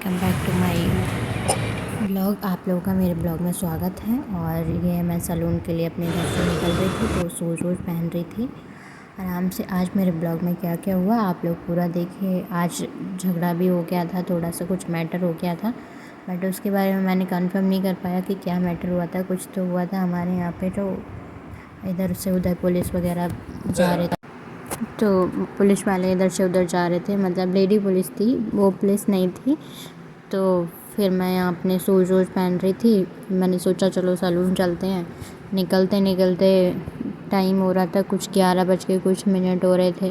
Welcome back to my blog. आप लोगों का मेरे ब्लॉग में स्वागत है। और ये मैं सैलून के लिए अपने घर से निकल रही थी तो शूज़ वूज़ पहन रही थी आराम से। आज मेरे ब्लॉग में क्या क्या हुआ आप लोग पूरा देखिए। आज झगड़ा भी हो गया था, थोड़ा सा कुछ मैटर हो गया था, बट उसके बारे में मैंने कंफर्म नहीं कर पाया कि क्या मैटर हुआ था। कुछ तो हुआ था हमारे यहाँ पे, तो इधर से उधर पुलिस वगैरह जा रहे थे, तो पुलिस वाले इधर से उधर जा रहे थे, मतलब लेडी पुलिस थी, वो पुलिस नहीं थी। तो फिर मैं यहाँ अपने शूज़ वूज़ पहन रही थी। मैंने सोचा चलो सैलून चलते हैं। निकलते निकलते टाइम हो रहा था, कुछ 11 बज के कुछ मिनट हो रहे थे,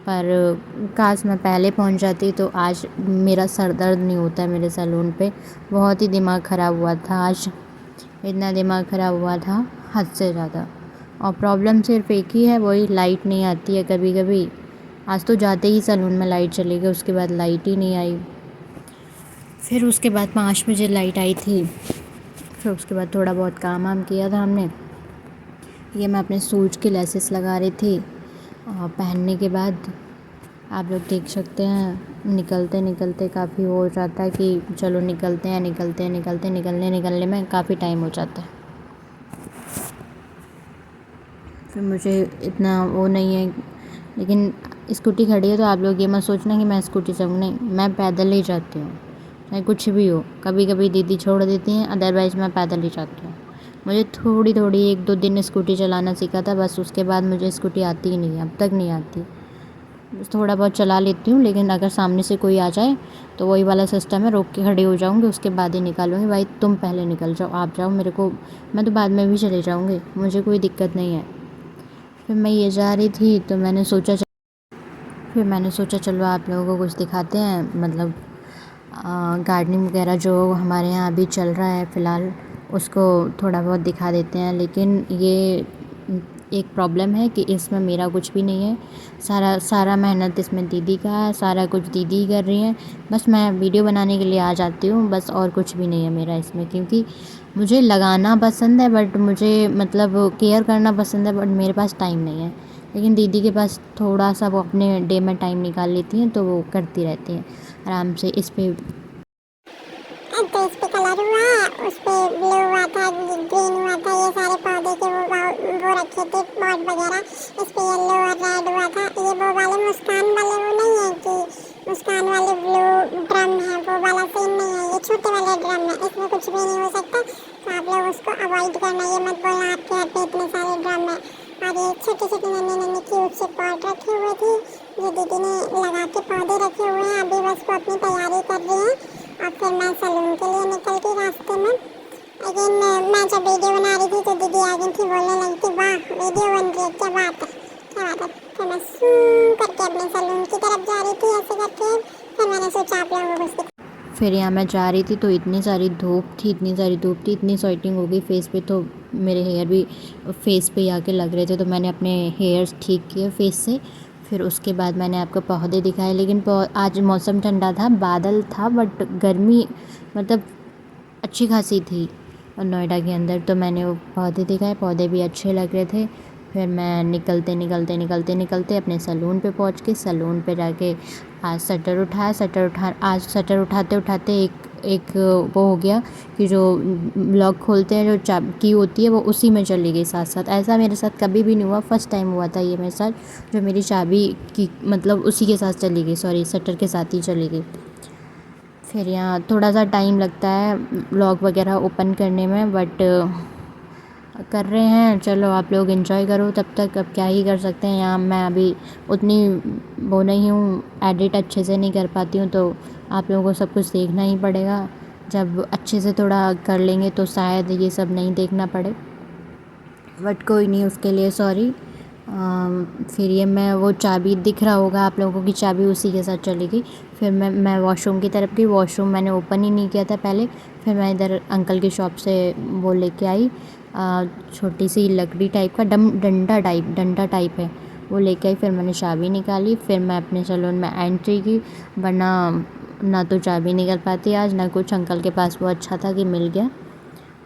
पर काश मैं पहले पहुँच जाती तो आज मेरा सर दर्द नहीं होता मेरे सैलून पे। बहुत ही दिमाग ख़राब हुआ था आज, इतना दिमाग ख़राब हुआ था हद से ज़्यादा। और प्रॉब्लम सिर्फ एक ही है, वही लाइट नहीं आती है कभी कभी। आज तो जाते ही सैलून में लाइट चली गई, उसके बाद लाइट ही नहीं आई। फिर उसके बाद 5 बजे लाइट आई थी। फिर उसके बाद थोड़ा बहुत काम वाम किया था हमने। ये मैं अपने शूज़ की लेसेस लगा रही थी और पहनने के बाद आप लोग देख सकते हैं निकलते निकलते काफ़ी हो जाता है कि चलो निकलते हैं निकलने में काफ़ी टाइम हो जाता है। फिर मुझे इतना वो नहीं है, लेकिन स्कूटी खड़ी है तो आप लोग ये मत सोचना कि मैं स्कूटी से हूँ, नहीं, मैं पैदल ही जाती हूँ चाहे कुछ भी हो। कभी कभी दीदी छोड़ देती हैं, अदरवाइज़ मैं पैदल ही जाती हूँ। मुझे थोड़ी थोड़ी 1-2 दिन स्कूटी चलाना सीखा था बस, उसके बाद मुझे स्कूटी आती ही नहीं है, अब तक नहीं आती। बस थोड़ा बहुत चला लेती हूँ, लेकिन अगर सामने से कोई आ जाए तो वही वाला सिस्टम है, रोक के खड़ी हो जाऊँगी, उसके बाद ही निकालूँगी। भाई तुम पहले निकल जाओ, आप जाओ, मेरे को, मैं तो बाद में भी चले जाऊँगी, मुझे कोई दिक्कत नहीं है। फिर मैं ये जा रही थी तो मैंने सोचा चलो आप लोगों को कुछ दिखाते हैं, मतलब गार्डनिंग वगैरह जो हमारे यहाँ अभी चल रहा है फ़िलहाल, उसको थोड़ा बहुत दिखा देते हैं। लेकिन ये एक प्रॉब्लम है कि इसमें मेरा कुछ भी नहीं है। सारा मेहनत इसमें दीदी का है, सारा कुछ दीदी ही कर रही हैं। बस मैं वीडियो बनाने के लिए आ जाती हूँ बस, और कुछ भी नहीं है मेरा इसमें। क्योंकि मुझे लगाना पसंद है, बट मुझे मतलब केयर करना पसंद है, बट मेरे पास टाइम नहीं है। लेकिन दीदी के पास थोड़ा सा वो अपने डे में टाइम निकाल लेती हैं, तो वो करती रहती हैं आराम से। इस पे तो इस पे कलर हुआ है, उस पे ब्लू हुआ था, ग्रीन हुआ था, ये सारे पौधे के वो रखे थे पॉट वगैरह। इस पे येलो और रेड हुआ था। ये वो वाले मुस्कान वाले वो नहीं है कि मुस्कान वाले ब्लू ड्रम है, वो वाला सीन नहीं है। ये छोटे वाले ड्रम है, इसमें कुछ भी नहीं हो सकता, तो आप लोग उसको अवॉइड करना। ये मत बोलना आपके घर पे इतने सारे ड्रम है। और ये छोटे छोटे नन्हे क्यूट से पॉट रखे हुए थे, ये दीदी ने लगा के पौधे रखे हुए हैं। अभी बस वो अपनी तैयारी कर रही है और फिर मैं सैलून के लिए निकल गई रास्ते में। लेकिन मैं जब वीडियो बना रही थी तो दीदी आ गई थी, बोलने लगी थी वाह वीडियो बन रही है, क्या बात है क्या बात है। फिर मैं सूं करके अपने सैलून की तरफ जा रही थी ऐसे करके। फिर मैंने सोचा आप लोगों को कुछ। फिर यहाँ मैं जा रही थी तो इतनी सारी धूप थी, इतनी स्वेटिंग हो गई फेस पे, तो मेरे हेयर भी फेस पे आके लग रहे थे, तो मैंने अपने हेयर्स ठीक किए फेस से। फिर उसके बाद मैंने आपको पौधे दिखाए। लेकिन आज मौसम ठंडा था, बादल था, बट गर्मी मतलब अच्छी खासी थी नोएडा के अंदर, तो मैंने वो पौधे दिखाए, पौधे भी अच्छे लग रहे थे। फिर मैं निकलते अपने सैलून पे पहुंच के, सैलून पे जाके आज आज शटर उठाते उठाते एक वो हो गया कि जो लॉक खोलते हैं, जो चाबी होती है वो उसी में चली गई साथ साथ। ऐसा मेरे साथ कभी भी नहीं हुआ, फर्स्ट टाइम हुआ था ये मेरे साथ, जो मेरी चाबी की मतलब उसी के साथ चली गई, सॉरी शटर के साथ ही चली गई। फिर यहाँ थोड़ा सा टाइम लगता है व्लॉग वगैरह ओपन करने में, बट कर रहे हैं, चलो आप लोग एंजॉय करो तब तक। अब क्या ही कर सकते हैं, यहाँ मैं अभी उतनी वो नहीं हूँ, एडिट अच्छे से नहीं कर पाती हूँ, तो आप लोगों को सब कुछ देखना ही पड़ेगा। जब अच्छे से थोड़ा कर लेंगे तो शायद ये सब नहीं देखना पड़े, बट कोई नहीं, उसके लिए सॉरी। फिर ये मैं वो चाबी दिख रहा होगा आप लोगों की, चाबी उसी के साथ चली गई। फिर मैं वॉशरूम की तरफ गई, वॉशरूम मैंने ओपन ही नहीं किया था पहले। फिर मैं इधर अंकल की शॉप से वो लेके आई, छोटी सी लकड़ी टाइप का डंडा टाइप है, वो लेके आई। फिर मैंने चाबी निकाली, फिर मैं अपने सैलून में एंट्री की, वरना ना तो चाबी निकल पाती आज ना कुछ। अंकल के पास वो अच्छा था कि मिल गया।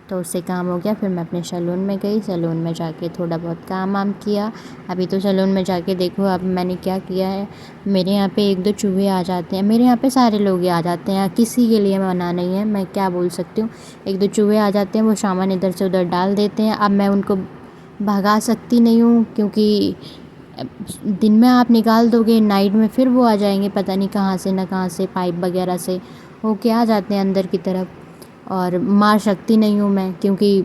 तो उससे काम हो गया। फिर मैं अपने सैलून में गई, सैलून में जाके थोड़ा बहुत काम वाम किया। अभी तो सैलून में जाके देखो अब मैंने क्या किया है, मेरे यहाँ पे 1-2 चूहे आ जाते हैं, मेरे यहाँ पे सारे लोग ही आ जाते हैं, किसी के लिए मना नहीं है, मैं क्या बोल सकती हूँ। 1-2 चूहे आ जाते हैं, वो सामान इधर से उधर डाल देते हैं। अब मैं उनको भगा सकती नहीं हूँ, क्योंकि दिन में आप निकाल दोगे, नाइट में फिर वो आ जाएंगे, पता नहीं कहाँ से ना कहाँ से पाइप वगैरह से होके आ जाते हैं अंदर की तरफ। और मार सकती नहीं हूँ मैं, क्योंकि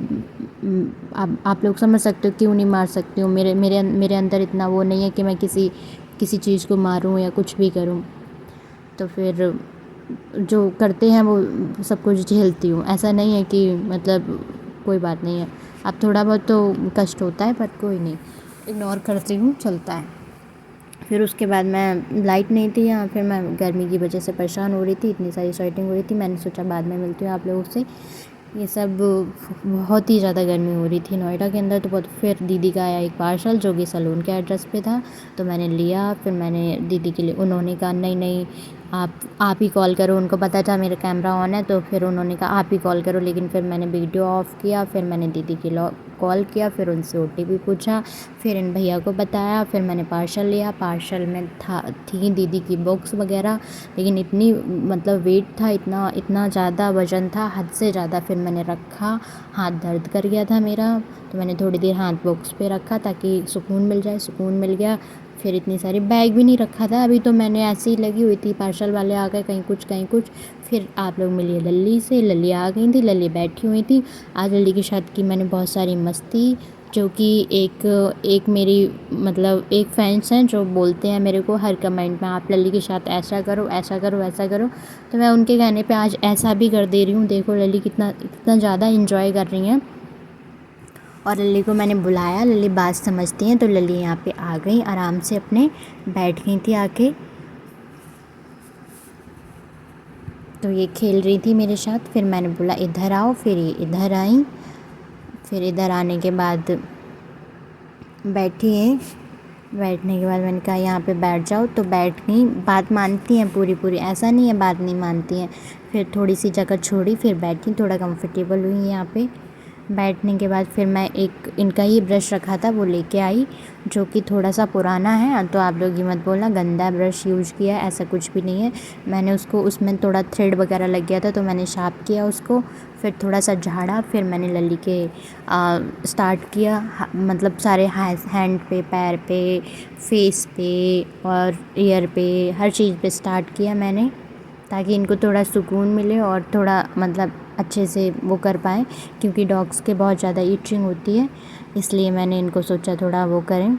आप लोग समझ सकते हो क्यों नहीं मार सकती हूँ। मेरे अंदर इतना वो नहीं है कि मैं किसी चीज़ को मारूँ या कुछ भी करूँ। तो फिर जो करते हैं वो सब कुछ झेलती हूँ, ऐसा नहीं है कि मतलब कोई बात नहीं है। अब थोड़ा बहुत तो कष्ट होता है, पर कोई नहीं, इग्नोर करती हूँ, चलता है। फिर उसके बाद मैं लाइट नहीं थी यहाँ, फिर मैं गर्मी की वजह से परेशान हो रही थी, इतनी सारी स्वेटिंग हो रही थी। मैंने सोचा बाद में मिलती हूँ आप लोगों से। ये सब बहुत ही ज़्यादा गर्मी हो रही थी नोएडा के अंदर, तो बहुत। फिर दीदी का आया एक पार्सल जो कि सैलून के एड्रेस पे था, तो मैंने लिया। फिर मैंने दीदी के लिए, उन्होंने कहा नहीं नहीं आप ही कॉल करो, उनको पता था मेरा कैमरा ऑन है, तो फिर उन्होंने कहा आप ही कॉल करो। लेकिन फिर मैंने वीडियो ऑफ़ किया, फिर मैंने दीदी की कॉल किया, फिर उनसे OTP पूछा, फिर इन भैया को बताया, फिर मैंने पार्सल लिया। पार्सल में थी दीदी की बुक्स वगैरह, लेकिन इतनी मतलब वेट था, इतना ज़्यादा वज़न था, हद से ज़्यादा। फिर मैंने रखा, हाथ दर्द कर गया था मेरा, तो मैंने थोड़ी देर हाथ बॉक्स पे रखा ताकि सुकून मिल जाए। सुकून मिल गया। फिर इतनी सारी बैग भी नहीं रखा था अभी, तो मैंने ऐसे ही लगी हुई थी, पार्सल वाले आ गए, कहीं कुछ कहीं कुछ। फिर आप लोग मिलिए लल्ली से, लल्ली आ गई थी, लल्ली बैठी हुई थी। आज लल्ली के साथ की मैंने बहुत सारी मस्ती, जो कि एक मेरी मतलब एक फैंस हैं जो बोलते हैं मेरे को हर कमेंट में, आप लल्ली के साथ ऐसा करो, ऐसा करो, ऐसा करो। तो मैं उनके कहने पे आज ऐसा भी कर दे रही हूँ। देखो लल्ली कितना ज़्यादा इंजॉय कर रही हैं। और लल्ली को मैंने बुलाया, लल्ली बात समझती हैं, तो लल्ली यहाँ पे आ गई, आराम से अपने बैठ गई थी आके। तो ये खेल रही थी मेरे साथ। फिर मैंने बोला इधर आओ, फिर ये इधर आई। फिर इधर आने के बाद बैठी है, बैठने के बाद मैंने कहा यहाँ पे बैठ जाओ, तो बैठ गई। बात मानती हैं पूरी, ऐसा नहीं है बात नहीं मानती हैं। फिर थोड़ी सी जगह छोड़ी, फिर बैठी, थोड़ा कंफर्टेबल हुई यहाँ पे। बैठने के बाद फिर मैं एक इनका ही ब्रश रखा था वो लेके आई, जो कि थोड़ा सा पुराना है, तो आप लोग ये मत बोलना गंदा ब्रश यूज़ किया, ऐसा कुछ भी नहीं है। मैंने उसको, उसमें थोड़ा थ्रेड वगैरह लग गया था, तो मैंने शार्प किया उसको, फिर थोड़ा सा झाड़ा। फिर मैंने लल्ली के स्टार्ट किया, मतलब सारे हैंड पे, पैर पे, फेस पे और ईयर पे, हर चीज़ पे स्टार्ट किया मैंने, ताकि इनको थोड़ा सुकून मिले और थोड़ा मतलब अच्छे से वो कर पाएँ, क्योंकि डॉग्स के बहुत ज़्यादा ईचिंग होती है, इसलिए मैंने इनको सोचा थोड़ा वो करें।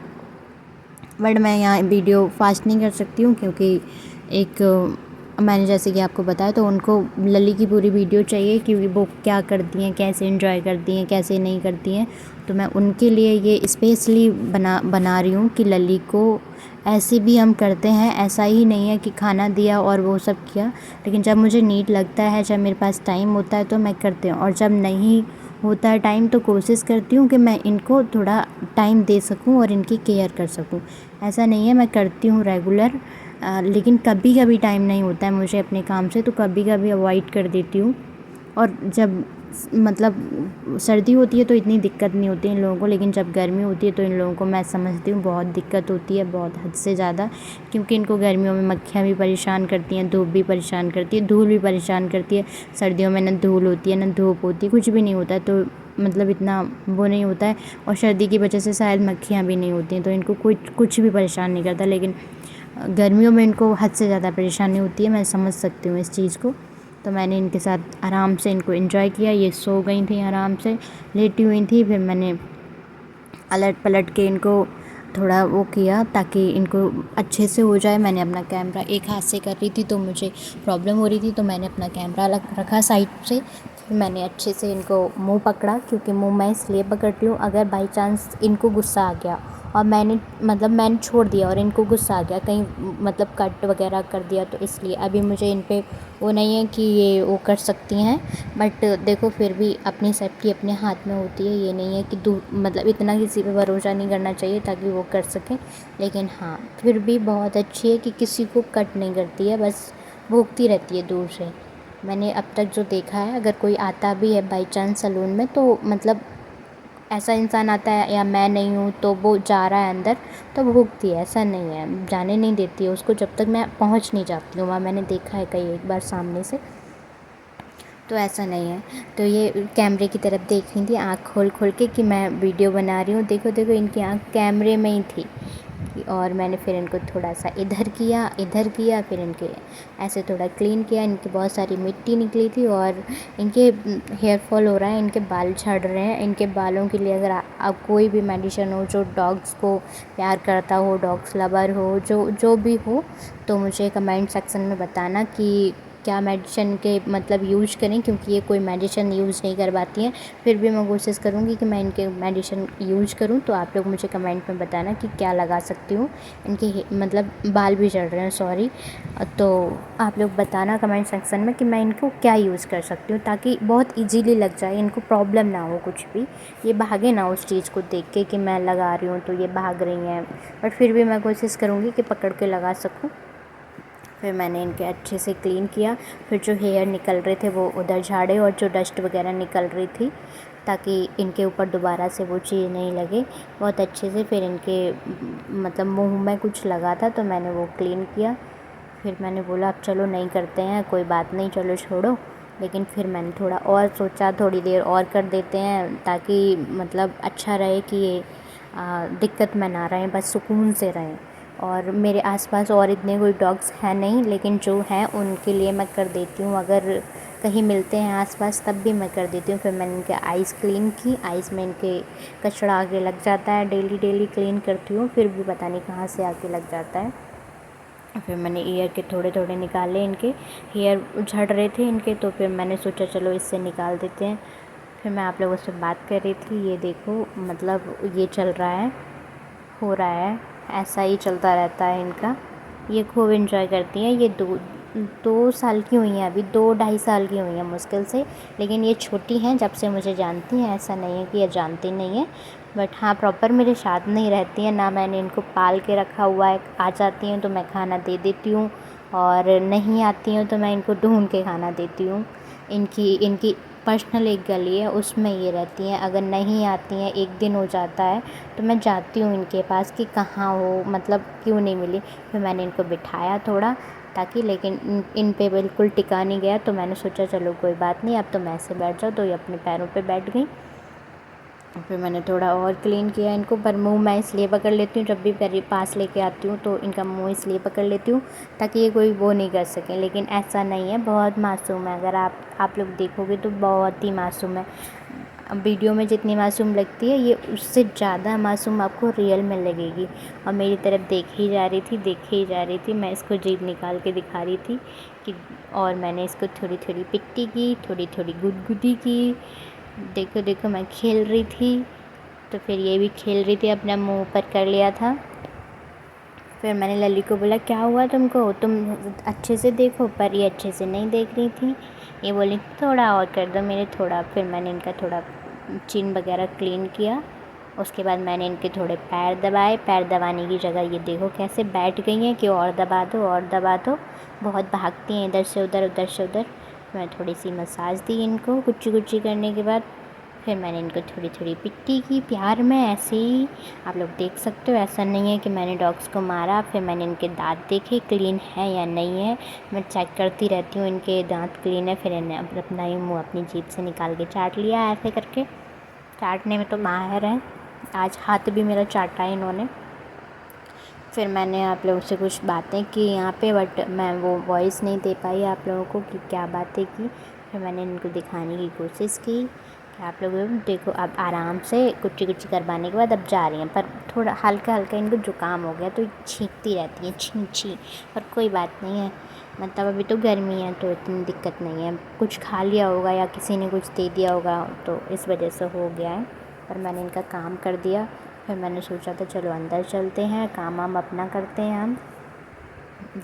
बट मैं यहाँ वीडियो फास्ट नहीं कर सकती हूँ, क्योंकि एक मैंने जैसे कि आपको बताया, तो उनको लल्ली की पूरी वीडियो चाहिए, क्योंकि वो क्या करती हैं, कैसे एंजॉय करती हैं, कैसे नहीं करती हैं। तो मैं उनके लिए ये स्पेशली बना रही हूँ कि लल्ली को ऐसे भी हम करते हैं, ऐसा ही नहीं है कि खाना दिया और वो सब किया। लेकिन जब मुझे नीड लगता है, जब मेरे पास टाइम होता है, तो मैं करती हूँ, और जब नहीं होता है टाइम, तो कोशिश करती हूँ कि मैं इनको थोड़ा टाइम दे सकूँ और इनकी केयर कर सकूँ। ऐसा नहीं है, मैं करती हूँ रेगुलर, लेकिन कभी कभी टाइम नहीं होता है मुझे अपने काम से, तो कभी कभी अवॉइड कर देती हूँ। और जब मतलब सर्दी होती है तो इतनी दिक्कत नहीं होती है इन लोगों को, लेकिन जब गर्मी होती है तो इन लोगों को मैं समझती हूँ बहुत दिक्कत होती है, बहुत हद से ज़्यादा, क्योंकि इनको गर्मियों में मक्खियाँ भी परेशान करती हैं, धूप भी परेशान करती है, धूल भी परेशान करती है। सर्दियों में ना धूल होती है ना धूप होती है, कुछ भी नहीं होता है, तो मतलब इतना वो नहीं होता है। और सर्दी की वजह से शायद मक्खियाँ भी नहीं होती हैं, तो इनको कुछ भी परेशान नहीं करता। लेकिन गर्मियों में इनको हद से ज़्यादा परेशानी होती है, मैं समझ सकती हूँ इस चीज़ को। तो मैंने इनके साथ आराम से इनको एंजॉय किया। ये सो गई थी, आराम से लेटी हुई थी। फिर मैंने अलट पलट के इनको थोड़ा वो किया ताकि इनको अच्छे से हो जाए। मैंने अपना कैमरा एक हाथ से कर रही थी, तो मुझे प्रॉब्लम हो रही थी, तो मैंने अपना कैमरा रखा साइड से। फिर मैंने अच्छे से इनको मुंह पकड़ा, क्योंकि मुंह मैं इसलिए पकड़ती हूँ, अगर बाई चांस इनको गुस्सा आ गया और मैंने छोड़ दिया और इनको गुस्सा आ गया, कहीं मतलब कट वगैरह कर दिया, तो इसलिए अभी मुझे इन पे वो नहीं है कि ये वो कर सकती हैं। बट देखो फिर भी अपनी सेफ्टी अपने हाथ में होती है, ये नहीं है कि मतलब इतना किसी पे भरोसा नहीं करना चाहिए ताकि वो कर सकें। लेकिन हाँ, फिर भी बहुत अच्छी है कि किसी को कट नहीं करती है, बस भौंकती रहती है दूर से, मैंने अब तक जो देखा है, अगर कोई आता भी है बाई चांस सैलून में तो मतलब ऐसा इंसान आता है या मैं नहीं हूँ तो वो जा रहा है अंदर तो भूकती है, ऐसा नहीं है, जाने नहीं देती है उसको जब तक मैं पहुँच नहीं जाती हूँ वहाँ। मैंने देखा है कई एक बार सामने से, तो ऐसा नहीं है। तो ये कैमरे की तरफ देख रही थी आँख खोल खोल के कि मैं वीडियो बना रही हूँ, देखो देखो इनकी आँख कैमरे में ही थी। और मैंने फिर इनको थोड़ा सा इधर किया, फिर इनके ऐसे थोड़ा क्लीन किया। इनकी बहुत सारी मिट्टी निकली थी और इनके हेयर फॉल हो रहा है, इनके बाल झड़ रहे हैं। इनके बालों के लिए अगर आप कोई भी मेडिसिन हो जो डॉग्स को प्यार करता हो, डॉग्स लवर हो, जो भी हो, तो मुझे कमेंट सेक्शन में बताना कि क्या मेडिसिन के मतलब यूज करें, क्योंकि ये कोई मेडिसिन यूज़ नहीं करवाती हैं। फिर भी मैं कोशिश करूँगी कि मैं इनके मेडिसिन यूज करूँ, तो आप लोग मुझे कमेंट में बताना कि क्या लगा सकती हूँ। इनके मतलब बाल भी झड़ रहे हैं, सॉरी, तो आप लोग बताना कमेंट सेक्शन में कि मैं इनको क्या यूज़ कर सकती हूँ, ताकि बहुत ईजीली लग जाए, इनको प्रॉब्लम ना हो कुछ भी, ये भागे ना उस चीज़ को देख के कि मैं लगा रही हूँ तो ये भाग रही हैं। बट फिर भी मैं कोशिश करूँगी कि पकड़ के लगा सकूँ। फिर मैंने इनके अच्छे से क्लीन किया। फिर जो हेयर निकल रहे थे वो उधर झाड़े, और जो डस्ट वगैरह निकल रही थी ताकि इनके ऊपर दोबारा से वो चीज़ नहीं लगे, बहुत अच्छे से। फिर इनके मतलब मुंह में कुछ लगा था तो मैंने वो क्लीन किया। फिर मैंने बोला अब चलो नहीं करते हैं, कोई बात नहीं, चलो छोड़ो। लेकिन फिर मैंने थोड़ा और सोचा, थोड़ी देर और कर देते हैं ताकि मतलब अच्छा रहे कि ये दिक्कत में ना रहें, बस सुकून से रहें। और मेरे आसपास और इतने कोई डॉग्स हैं नहीं, लेकिन जो हैं उनके लिए मैं कर देती हूँ, अगर कहीं मिलते हैं आसपास तब भी मैं कर देती हूँ। फिर मैंने इनके आइज़ क्लीन की, आइज़ में इनके कचरा आके लग जाता है, डेली क्लीन करती हूँ, फिर भी पता नहीं कहाँ से आके लग जाता है। फिर मैंने ईयर के थोड़े थोड़े निकाले, इनके हेयर झड़ रहे थे इनके, तो फिर मैंने सोचा चलो इससे निकाल देते हैं। फिर मैं आप लोगों से बात कर रही थी, ये देखो मतलब ये चल रहा है, हो रहा है, ऐसा ही चलता रहता है इनका। ये खूब एंजॉय करती हैं। ये 2 साल की हुई हैं अभी, 2-2.5 साल की हुई हैं मुश्किल से, लेकिन ये छोटी हैं जब से मुझे जानती हैं, ऐसा नहीं है कि ये जानती नहीं है। बट हाँ, प्रॉपर मेरे साथ नहीं रहती हैं, ना मैंने इनको पाल के रखा हुआ है। आ जाती हैं तो मैं खाना दे देती हूँ, और नहीं आती हूँ तो मैं इनको ढूंढ के खाना देती हूँ। इनकी पर्सनल एक गली है, उसमें ये रहती हैं। अगर नहीं आती हैं, एक दिन हो जाता है तो मैं जाती हूँ इनके पास कि कहाँ हो, मतलब क्यों नहीं मिली। फिर मैंने इनको बिठाया थोड़ा ताकि, लेकिन इन पे बिल्कुल टिका नहीं गया, तो मैंने सोचा चलो कोई बात नहीं, अब तुम ऐसे बैठ जाओ, तो ये अपने पैरों पे बैठ गई। फिर मैंने थोड़ा और क्लीन किया इनको, पर मुंह मैं इसलिए पकड़ लेती हूँ, जब भी करीब पास लेके आती हूँ तो इनका मुंह इसलिए पकड़ लेती हूँ ताकि ये कोई वो नहीं कर सकें। लेकिन ऐसा नहीं है, बहुत मासूम है, अगर आप लोग देखोगे तो बहुत ही मासूम है। वीडियो में जितनी मासूम लगती है, ये उससे ज़्यादा मासूम आपको रियल में लगेगी। और मेरी तरफ देखे ही जा रही थी, मैं इसको जीभ निकाल के दिखा रही थी कि, और मैंने इसको थोड़ी थोड़ी पिट्टी की, थोड़ी थोड़ी गुदगुदी की। देखो देखो मैं खेल रही थी, तो फिर ये भी खेल रही थी, अपना मुंह ऊपर कर लिया था। फिर मैंने लली को बोला क्या हुआ तुमको, तुम अच्छे से देखो, पर ये अच्छे से नहीं देख रही थी। ये बोली थोड़ा और कर दो मेरे, थोड़ा। फिर मैंने इनका थोड़ा चिन वगैरह क्लीन किया। उसके बाद मैंने इनके थोड़े पैर दबाए। पैर दबाने की जगह ये देखो कैसे बैठ गई हैं कि और दबा दो और दबा दो, बहुत भागती हैं इधर से उधर, उधर से उधर। मैं थोड़ी सी मसाज दी इनको गुच्ची गुच्ची करने के बाद। फिर मैंने इनको थोड़ी थोड़ी पिट्टी की प्यार में, ऐसे ही आप लोग देख सकते हो। ऐसा नहीं है कि मैंने डॉग्स को मारा। फिर मैंने इनके दांत देखे क्लीन है या नहीं है, मैं चेक करती रहती हूँ इनके दांत क्लीन है। फिर इन्हें अपना ही मुँह अपनी जीभ से निकाल के चाट लिया, ऐसे करके। चाटने में तो माहिर है, आज हाथ भी मेरा चाटा है इन्होंने। फिर मैंने आप लोगों से कुछ बातें की यहाँ पे, बट मैं वो वॉइस नहीं दे पाई आप लोगों को कि क्या बातें की। फिर मैंने इनको दिखाने की कोशिश की कि आप लोग देखो, अब आराम से कुच्ची कुच्ची करवाने के बाद अब जा रही हैं। पर थोड़ा हल्का हल्का इनको जुकाम हो गया तो छींकती रहती हैं, छी। पर कोई बात नहीं है, मतलब अभी तो गर्मी है तो इतनी दिक्कत नहीं है। कुछ खा लिया होगा या किसी ने कुछ दे दिया होगा तो इस वजह से हो गया है। पर मैंने इनका काम कर दिया। फिर मैंने सोचा था चलो अंदर चलते हैं, काम वाम अपना करते हैं हम।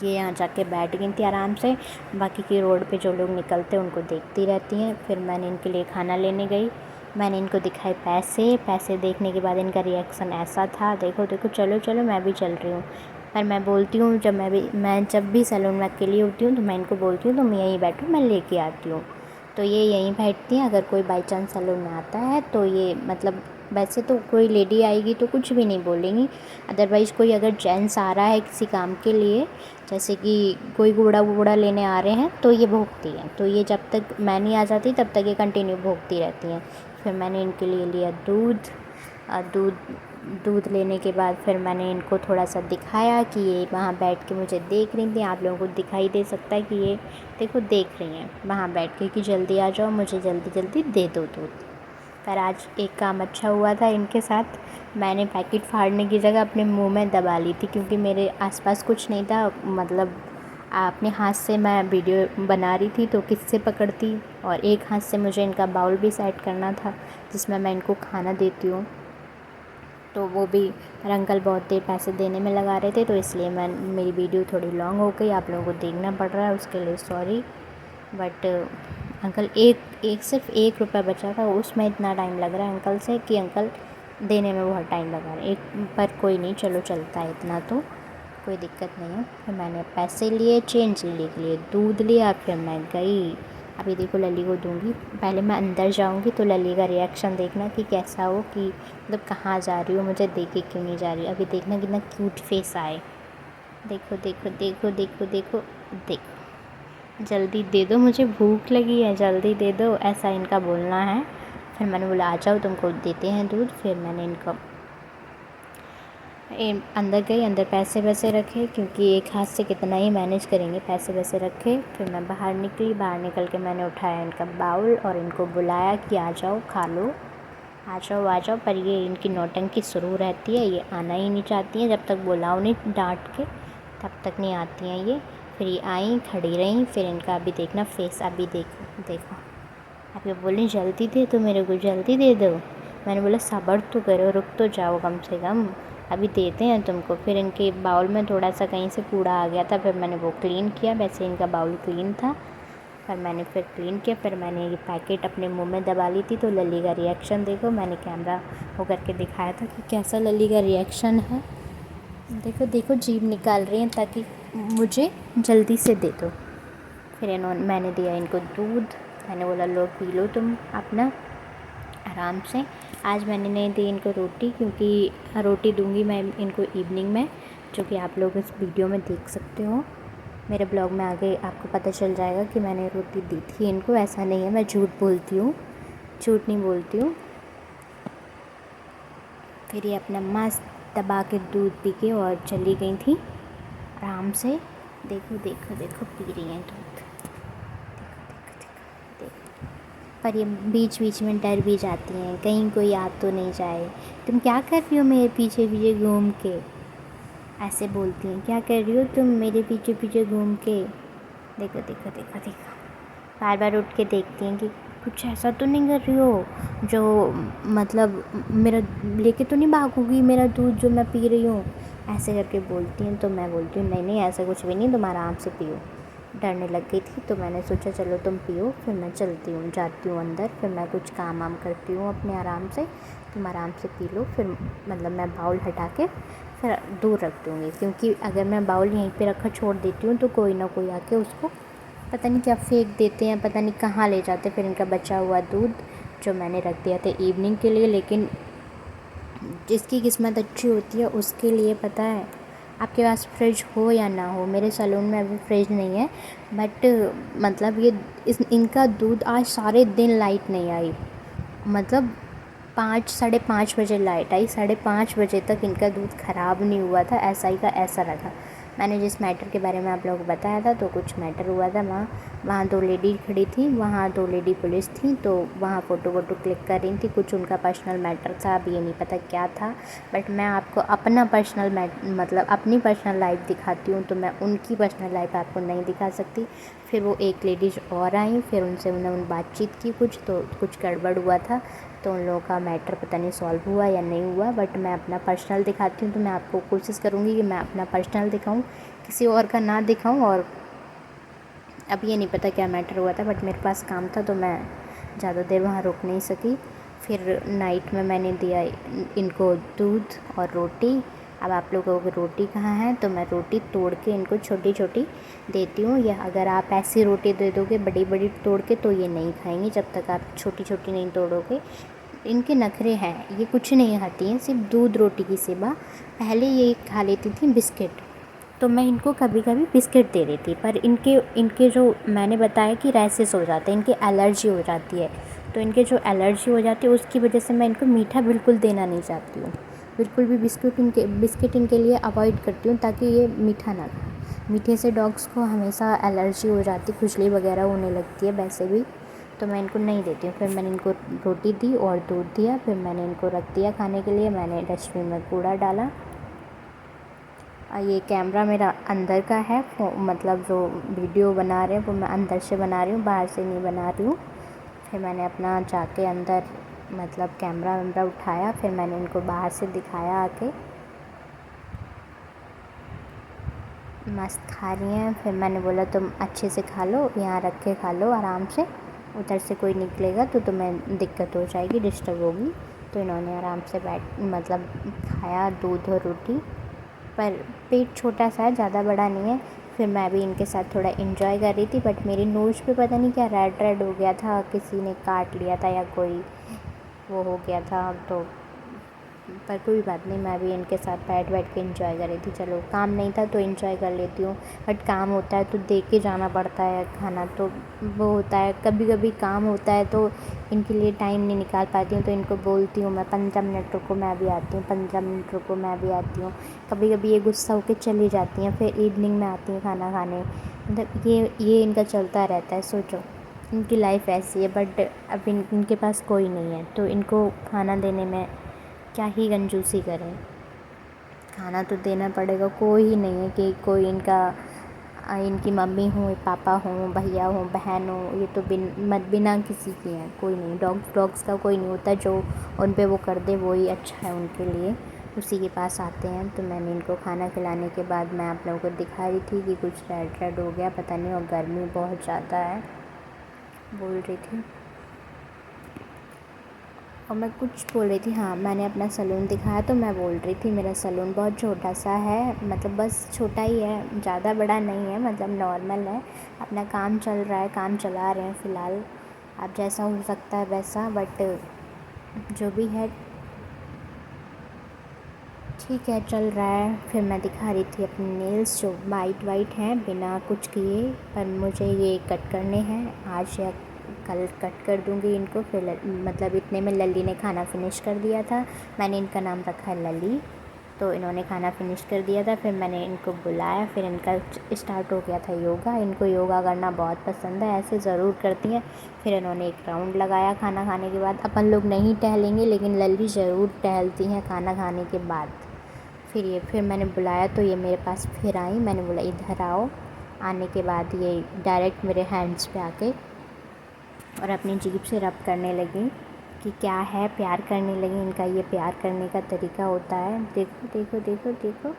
ये यहाँ जाके बैठ गई थी आराम से, बाकी की रोड पे जो लोग निकलते हैं उनको देखती रहती हैं। फिर मैंने इनके लिए खाना लेने गई। मैंने इनको दिखाए पैसे। पैसे देखने के बाद इनका रिएक्शन ऐसा था, देखो देखो चलो चलो मैं भी चल रही हूँ। पर मैं बोलती हूँ मैं जब भी सैलून में अकेली होती हूँ तो मैं इनको बोलती हूँ तुम यहीं बैठो, मैं लेके आती हूँ। तो ये यहीं बैठती हैं। अगर कोई बाई चांस सैलून में आता है तो ये मतलब वैसे तो कोई लेडी आएगी तो कुछ भी नहीं बोलेंगी, अदरवाइज़ कोई अगर जेंट्स आ रहा है किसी काम के लिए, जैसे कि कोई कूड़ा वूड़ा लेने आ रहे हैं, तो ये भौंकती हैं। तो ये जब तक मैं नहीं आ जाती तब तक ये कंटिन्यू भौंकती रहती हैं। फिर मैंने इनके लिए लिया दूध दूध लेने के बाद फिर मैंने इनको थोड़ा सा दिखाया कि ये वहाँ बैठ के मुझे देख रही थी। आप लोगों को दिखाई दे सकता है कि ये देखो देख रही हैं वहाँ बैठ के कि जल्दी आ जाओ, मुझे जल्दी जल्दी दे दो दूध। पर आज एक काम अच्छा हुआ था इनके साथ, मैंने पैकेट फाड़ने की जगह अपने मुंह में दबा ली थी, क्योंकि मेरे आसपास कुछ नहीं था। मतलब अपने हाथ से मैं वीडियो बना रही थी तो किससे पकड़ती, और एक हाथ से मुझे इनका बाउल भी सेट करना था जिसमें मैं इनको खाना देती हूँ। तो वो भी मेरे अंकल बहुत देर पैसे देने में लगा रहे थे, तो इसलिए मेरी वीडियो थोड़ी लॉन्ग हो गई, आप लोगों को देखना पड़ रहा है, उसके लिए सॉरी। बट अंकल एक सिर्फ 1 रुपया बचा था, उसमें इतना टाइम लग रहा है अंकल से कि अंकल देने में बहुत टाइम लगा रहा है। पर कोई नहीं, चलो चलता है, इतना तो कोई दिक्कत नहीं है। फिर मैंने पैसे लिए, चेंज लेने के लिए दूध लिया, फिर मैं गई। अभी देखो लली को दूंगी, पहले मैं अंदर जाऊंगी तो लली का रिएक्शन देखना कि कैसा हो, कि मतलब कहाँ जा रही हो, मुझे देख के क्यों नहीं जा रही। अभी देखना कितना क्यूट फेस आए, देखो देखो देखो देखो देखो देखो, जल्दी दे दो, मुझे भूख लगी है, जल्दी दे दो, ऐसा इनका बोलना है। फिर मैंने बोला आ जाओ तुमको देते हैं दूध। फिर मैंने इनको अंदर गई, अंदर पैसे वैसे रखे, क्योंकि एक हाथ से कितना ही मैनेज करेंगे, पैसे वैसे रखे। फिर मैं बाहर निकली, बाहर निकल के मैंने उठाया इनका बाउल और इनको बुलाया कि आ जाओ खा लो, आ जाओ आ जाओ। पर ये इनकी नौटंकी शुरू रहती है, ये आना ही नहीं चाहती हैं, जब तक बुलाओ नहीं डांट के तब तक नहीं आती हैं ये। फिर ये आई, खड़ी रहीं। फिर इनका अभी देखना फेस, अभी देखो देखो, अब ये बोली जल्दी दे दो मेरे को, जल्दी दे दो। मैंने बोला सब्र तो करो, रुक तो जाओ कम से कम, अभी देते हैं तुमको। फिर इनके बाउल में थोड़ा सा कहीं से कूड़ा आ गया था, फिर मैंने वो क्लीन किया, वैसे इनका बाउल क्लीन था, पर मैंने फिर क्लीन किया। फिर मैंने ये पैकेट अपने मुंह में दबा ली थी, तो लली का रिएक्शन देखो, मैंने कैमरा वो करके दिखाया था कि कैसा लली का रिएक्शन है। देखो देखो जीभ निकाल रही हैं ताकि मुझे जल्दी से दे दो। फिर मैंने दिया इनको दूध, मैंने बोला लो पी लो तुम अपना आराम से। आज मैंने नहीं दी इनको रोटी, क्योंकि रोटी दूंगी मैं इनको इवनिंग में, जो कि आप लोग इस वीडियो में देख सकते हो। मेरे ब्लॉग में आगे आपको पता चल जाएगा कि मैंने रोटी दी थी इनको, ऐसा नहीं है मैं झूठ बोलती हूँ, झूठ नहीं बोलती हूँ। फिर ये अपना मस्त दबा के दूध पी के और चली गई थी आराम से। देखो देखो देखो पी रही हैं दूध, पर ये बीच बीच में डर भी जाती हैं, कहीं कोई आ तो नहीं जाए। तुम क्या कर रही हो मेरे पीछे पीछे घूम के, ऐसे बोलती हैं, क्या कर रही हो तुम मेरे पीछे पीछे घूम के। देखो देखो देखो देखो, बार बार उठ के देखती हैं कि कुछ ऐसा तो नहीं कर रही हो जो मतलब मेरा लेके तो नहीं भागोगी मेरा दूध जो मैं पी रही हूँ, ऐसे करके बोलती हैं। तो मैं बोलती हूँ नहीं नहीं ऐसा कुछ भी नहीं, तुम आराम से पियो। डरने लग गई थी तो मैंने सोचा चलो तुम पियो, फिर मैं चलती हूँ, जाती हूँ अंदर, फिर मैं कुछ काम वाम करती हूँ अपने आराम से, तुम आराम से पी लो। फिर मतलब मैं बाउल हटा के फिर दूर रख दूँगी, क्योंकि अगर मैं बाउल यहीं पे रखा छोड़ देती हूँ तो कोई ना कोई आके उसको पता नहीं क्या फेंक देते हैं, पता नहीं कहाँ ले जाते। फिर इनका बचा हुआ दूध जो मैंने रख दिया था इवनिंग के लिए, लेकिन जिसकी किस्मत अच्छी होती है उसके लिए पता है, आपके पास फ्रिज हो या ना हो, मेरे सैलून में अभी फ्रिज नहीं है, बट मतलब ये इनका दूध आज सारे दिन लाइट नहीं आई, मतलब 5 साढ़े 5 बजे लाइट आई, 5:30 बजे तक इनका दूध ख़राब नहीं हुआ था, ऐसा ही का ऐसा रखा। मैंने जिस मैटर के बारे में आप लोगों को बताया था, तो कुछ मैटर हुआ था वहाँ 2 लेडी खड़ी थी, वहाँ 2 लेडी पुलिस थी, तो वहाँ फ़ोटो वोटो क्लिक कर रही थी, कुछ उनका पर्सनल मैटर था, अब ये नहीं पता क्या था। बट मैं आपको अपना पर्सनल मतलब अपनी पर्सनल लाइफ दिखाती हूँ, तो मैं उनकी पर्सनल लाइफ आपको नहीं दिखा सकती। फिर वो एक लेडीज़ और आई, फिर उनसे उन्होंने बातचीत की कुछ, तो कुछ गड़बड़ हुआ था, तो उन लोगों का मैटर पता नहीं सॉल्व हुआ या नहीं हुआ। बट मैं अपना पर्सनल दिखाती हूँ, तो मैं आपको कोशिश करूँगी कि मैं अपना पर्सनल दिखाऊँ, किसी और का ना दिखाऊँ। और अब ये नहीं पता क्या मैटर हुआ था, बट मेरे पास काम था तो मैं ज़्यादा देर वहाँ रुक नहीं सकी। फिर नाइट में मैंने दिया इनको दूध और रोटी, अब आप लोगों को रोटी कहाँ है, तो मैं रोटी तोड़ के इनको छोटी छोटी देती हूँ। या अगर आप ऐसी रोटी दे दोगे बड़ी बड़ी तोड़ के तो ये नहीं खाएंगी जब तक आप छोटी छोटी नहीं तोड़ोगे। इनके नखरे हैं, ये कुछ नहीं खाती हैं सिर्फ दूध रोटी की सिवा। पहले ये खा लेती थी बिस्किट, तो मैं इनको कभी कभी बिस्किट दे देती, पर इनके जो मैंने बताया कि रैसेस हो जाते हैं, इनकी एलर्जी हो जाती है, तो इनके जो एलर्जी हो जाती है उसकी वजह से मैं इनको मीठा बिल्कुल देना नहीं चाहती हूँ। बिल्कुल भी बिस्किट इनके लिए अवॉइड करती हूँ ताकि ये मीठा ना खाएं। मीठे से डॉग्स को हमेशा एलर्जी हो जाती, खुजली वगैरह होने लगती है वैसे भी, तो मैं इनको नहीं देती हूँ। फिर मैंने इनको रोटी दी और दूध दिया, फिर मैंने इनको रख दिया खाने के लिए। मैंने डस्टबिन में कूड़ा डाला। ये कैमरा मेरा अंदर का है, मतलब जो वीडियो बना रहे हैं वो मैं अंदर से बना रही हूँ, बाहर से नहीं बना रही हूँ। फिर मैंने अपना जाके अंदर मतलब कैमरा वैमरा उठाया, फिर मैंने इनको बाहर से दिखाया आके मस्त खा रही हैं। फिर मैंने बोला तुम अच्छे से खा लो, यहाँ रख के खा लो आराम से, उधर से कोई निकलेगा तो तुम्हें दिक्कत हो जाएगी, डिस्टर्ब होगी। तो इन्होंने आराम से मतलब खाया दूध और रोटी, पर पेट छोटा सा है, ज़्यादा बड़ा नहीं है। फिर मैं भी इनके साथ थोड़ा इन्जॉय कर रही थी, बट मेरी नोज़ पे पता नहीं क्या रेड रेड हो गया था, किसी ने काट लिया था या कोई वो हो गया था, तो पर कोई बात नहीं, मैं भी इनके साथ बैठ के एंजॉय कर रही थी। चलो काम नहीं था तो एंजॉय कर लेती हूँ, बट काम होता है तो देख के जाना पड़ता है खाना, तो वो होता है। कभी कभी काम होता है तो इनके लिए टाइम नहीं निकाल पाती हूँ, तो इनको बोलती हूँ मैं 15 मिनट रुको मैं भी आती हूँ, 15 मिनट रुको मैं भी आती हूँ। कभी कभी ये गुस्सा होकर चली जाती हैं, फिर इवनिंग में आती हैं खाना खाने। मतलब ये इनका चलता रहता है। सोचो इनकी लाइफ ऐसी है, बट अब इनके पास कोई नहीं है तो इनको खाना देने में क्या ही कंजूसी करें, खाना तो देना पड़ेगा। कोई ही नहीं है कि कोई इनकी मम्मी हो, पापा हो, भैया हो, बहन हो, ये तो बिना किसी के हैं, कोई नहीं। डॉग्स का कोई नहीं होता, जो उन पे वो कर दे वो ही अच्छा है उनके लिए, उसी के पास आते हैं। तो मैंने इनको खाना खिलाने के बाद मैं आप लोगों को दिखा रही थी कि कुछ रेड रेड हो गया पता नहीं, और गर्मी बहुत ज़्यादा है बोल रही थी। और मैं कुछ बोल रही थी, हाँ मैंने अपना सैलून दिखाया, तो मैं बोल रही थी मेरा सैलून बहुत छोटा सा है, मतलब बस छोटा ही है, ज़्यादा बड़ा नहीं है, मतलब नॉर्मल है। अपना काम चल रहा है, काम चला रहे हैं फ़िलहाल। अब जैसा हो सकता है वैसा, बट जो भी है ठीक है, चल रहा है। फिर मैं दिखा रही थी अपने नेल्स जो वाइट हैं बिना कुछ किए, पर मुझे ये कट करने हैं आज या कल कट कर दूँगी इनको। फिर मतलब इतने में लली ने खाना फिनिश कर दिया था, मैंने इनका नाम रखा है लली, तो इन्होंने खाना फिनिश कर दिया था। फिर मैंने इनको बुलाया, फिर इनका स्टार्ट हो गया था योगा। इनको योगा करना बहुत पसंद है, ऐसे ज़रूर करती हैं। फिर इन्होंने एक राउंड लगाया खाना खाने के बाद। अपन लोग नहीं टहलेंगे लेकिन लली ज़रूर टहलती हैं खाना खाने के बाद। फिर मैंने बुलाया तो ये मेरे पास फिर आई, मैंने बोला इधर आओ। आने के बाद ये डायरेक्ट मेरे हैंड्स पे आके और अपनी जीभ से रब करने लगी कि क्या है, प्यार करने लगी। इनका ये प्यार करने का तरीका होता है, देखो देखो देखो देखो,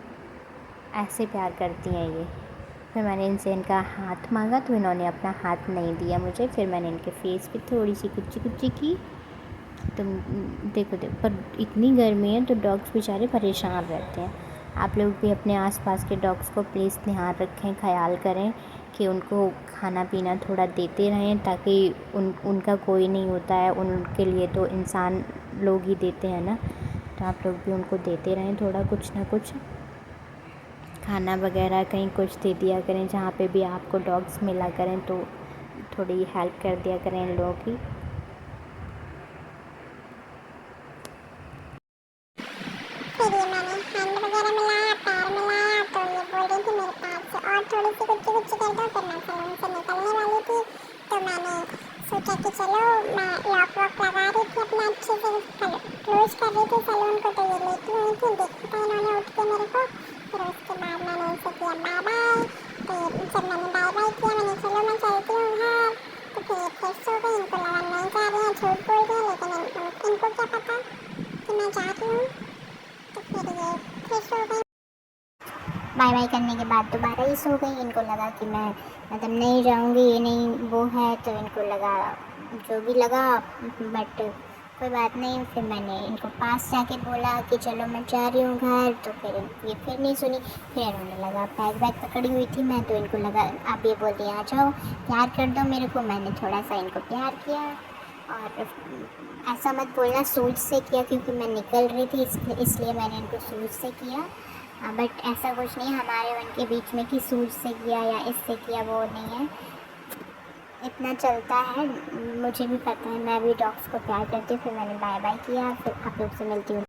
ऐसे प्यार करती हैं ये। फिर मैंने इनसे इनका हाथ मांगा तो इन्होंने अपना हाथ नहीं दिया मुझे। फिर मैंने इनके फेस पे थोड़ी सी कुच्ची कुच्ची की। तुम देखो पर इतनी गर्मी है तो डॉग्स बेचारे परेशान रहते हैं। आप लोग भी अपने आसपास के डॉग्स को प्लीज़ ध्यान रखें, ख्याल करें कि उनको खाना पीना थोड़ा देते रहें, ताकि उनका कोई नहीं होता है, उनके लिए तो इंसान लोग ही देते हैं ना, तो आप लोग भी उनको देते रहें थोड़ा कुछ ना कुछ खाना वगैरह, कहीं कुछ दे दिया करें। जहाँ पे भी आपको डॉग्स मिला करें तो थोड़ी हेल्प कर दिया करें इन लोगों की। फिर ये मैंने हैंड वगैरह मिलाया, पैर मिलाया, तो ये बोल रही थी मेरे पैर से और थोड़ी सी कुच्ची कुच्ची कर दो। फिर मैं सैलून से निकलने वाली थी, तो मैंने सोचा कि चलो मैं लॉक वॉक लगा रही थी अपना, अच्छे से क्लोज कर रही थी सैलून को, तो ये लेटी हुई थी, देखा था इन्होंने उठ के मेरे को। फिर उसके बाद मैंने इनसे किया बाय बाय। तो जब मैंने बाय बाय किया, मैंने चलो मैं चलती हूँ घर, तो फिर ये फिर सो गई। इनको लगा नहीं जा रही है, झूठ बोल रही है, लेकिन इनको क्या पता कि मैं जा रही हूँ। तो फिर ये फिर सो गई। बाय बाय करने के बाद दोबारा ही सो गई। इनको लगा कि मैं मतलब नहीं जाऊंगी, ये नहीं वो है, तो इनको लगा जो भी लगा, बट कोई बात नहीं। फिर मैंने इनको पास जाके बोला कि चलो मैं जा रही हूँ घर, तो फिर ये फिर नहीं सुनी। फिर इन्होंने लगा बैग पकड़ी हुई थी मैं, तो इनको लगा आप ये बोलती आ जाओ प्यार कर दो मेरे को। मैंने थोड़ा सा इनको प्यार किया, और ऐसा मत बोलना सोच से किया, क्योंकि मैं निकल रही थी इसलिए मैंने इनको सोच से किया। बट ऐसा कुछ नहीं हमारे उनके बीच में कि सोच से किया या इससे किया, वो नहीं है। इतना चलता है, मुझे भी पता है, मैं भी डॉग्स को प्यार करती हूँ। फिर मैंने बाय बाय किया, फिर आप लोग से मिलती हूँ।